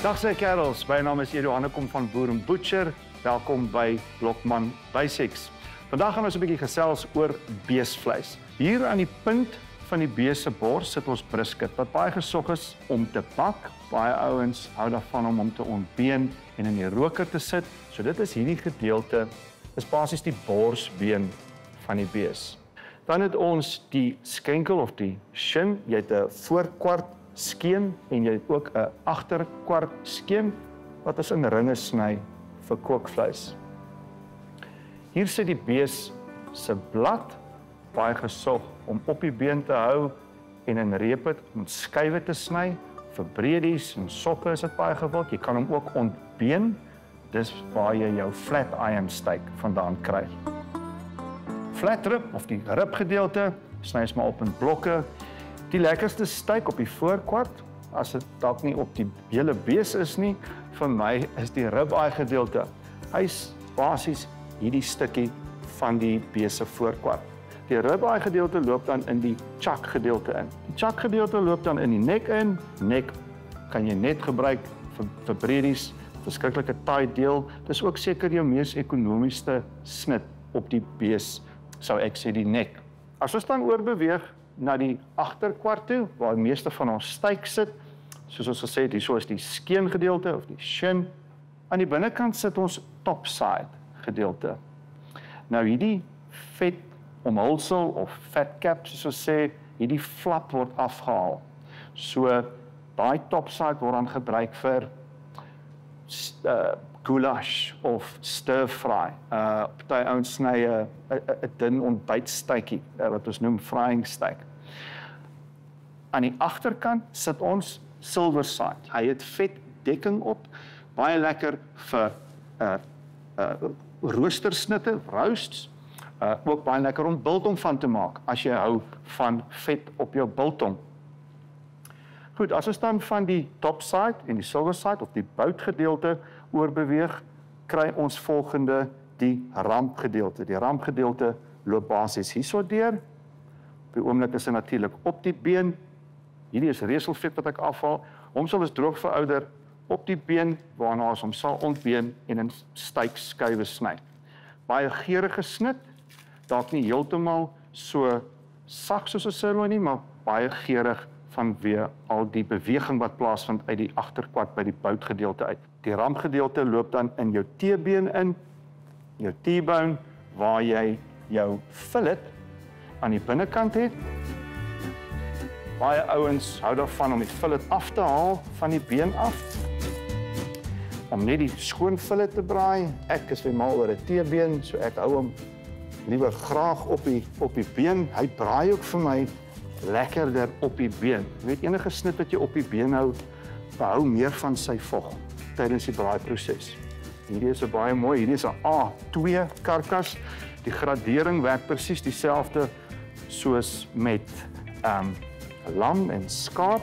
Dag sê kerels, my naam is Edo Hannekom van Boer en Butcher. Welkom by Blokman Basics. Vandag gaan ons 'n bietjie gesels oor beesvleis. Hier aan die punt van die bees se bors sit ons brisket wat baie gesog is om te bak. Baie ouens hou daarvan om hom te ontbeen en in die roker te sit. So dit is hierdie gedeelte, is basies die borsbeen van die bees. Dan het ons die skenkel of die shin. Jy het 'n voorkwart skeen en jy het ook 'n agterkwart skeen wat ons in ringe sny vir kookvleis. Hier sit die bees se blad, baie gesog om op die been te hou en in repe om skywe te sny. Vir breedies en soppe is dit baie gewild. Jy kan hom ook ontbeen. Dis waar jy jou flat iron steak vandaan kry. Flat rib of die ribgedeelte sny jy maar op in blokke. Die lekkerste steak op die voorkwart, as dit dalk nie op die hele bees is nie, vir my is die ribeye gedeelte. Hy's basies hierdie stukkie van die bees se voorkwart. Die ribeye gedeelte loop dan in die chuck gedeelte in. Die chuck gedeelte loop dan in die nek in. Nek kan jy net gebruik vir breedies, verskriklike taai deel. Dis ook seker jou mees ekonomiese snit op die bees, sou ek sê die nek. As ons dan oorbeweeg na die agterkwart toe, waar die meeste van ons steak sit, soos ons gesê het, hier is die skeengedeelte of die shin. Aan die binnekant sit ons topside gedeelte. Nou hierdie vet omhulsel of fat cap, soos ons sê, hierdie flap word afgehaal. So daai topside word dan gebruik vir goulash of stir fry. Party ouens sny 'n dun ontbytsteekie wat ons noem frying steak. Aan die agterkant sit ons silver side. Hy het vet dekking op, baie lekker vir roostersnitte, roasts. Ook baie lekker om biltong van te maak as jy hou van vet op jou biltong. Goed, as ons dan van die top side en die silver side of die boutgedeelte oorbeweeg, kry ons volgende die rampgedeelte. Die rampgedeelte loop basies hierso deur. Op die oomblik is hy natuurlik op die been. Hierdie is reselvet wat ek afhaal. Hom sal ons droog verouder op die been, waarna ons hom sal ontbeen en in steakskywe sny. Baie geurende snit, dalk nie heeltemal so sag soos 'n sirloin nie, maar baie geurig vanweë al die beweging wat plaasvind uit die agterkwart by die boutgedeelte uit. Die rampgedeelte loop dan in jou T-been in, jou T-bone, waar jy jou fillet aan die binnekant het. Baie ouens hou daarvan om die fillet af te haal van die been af, om net die skoon fillet te braai. Ek is mal oor 'n T-been, so ek hou hom liewer graag op die been. Hy braai ook vir my lekkerder op die been. Jy weet, enige snit wat jy op die been hou, behou meer van sy vog tydens die braaiproses. Hierdie is 'n baie mooi, hierdie is 'n A2 karkas. Die gradering werk presies dieselfde soos met lam en skaap.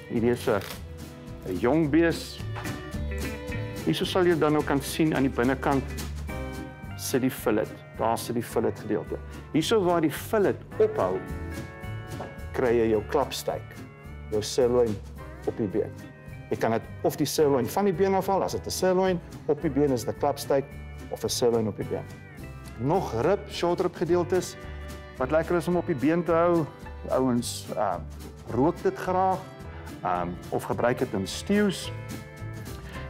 Hierdie is 'n jong bees. Hierso sal jy dan ook kan sien aan die binnekant sit die fillet. Daar sit die fillet gedeelte. Hierso waar die fillet ophou, kry jy jou klapsteak, jou sirloin op die been. Jy kan dit of die sirloin van die been afhaal, as dit 'n sirloin op die been is, 'n klapsteak of 'n sirloin op die been. Nog rib, short rib gedeeltes wat lekker is om op die been te hou. Ouens rook dit graag of gebruik dit in stews.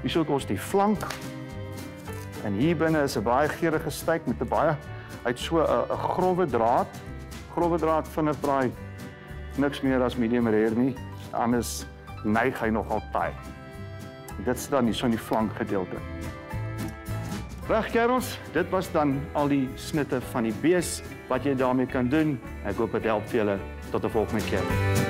Hierso het ons die flank. En hier binne is 'n baie geurende steak met 'n baie uit so 'n growwe draad. Growwe draad vinnig braai. Niks meer as medium rare nie, anders neig hy nogal taai. Dit is dan hierso in die flankgedeelte. Reg kerels, dit was dan al die snitte van die bees wat jy daarmee kan doen. Ek hoop dit help vir julle. Tot 'n volgende keer.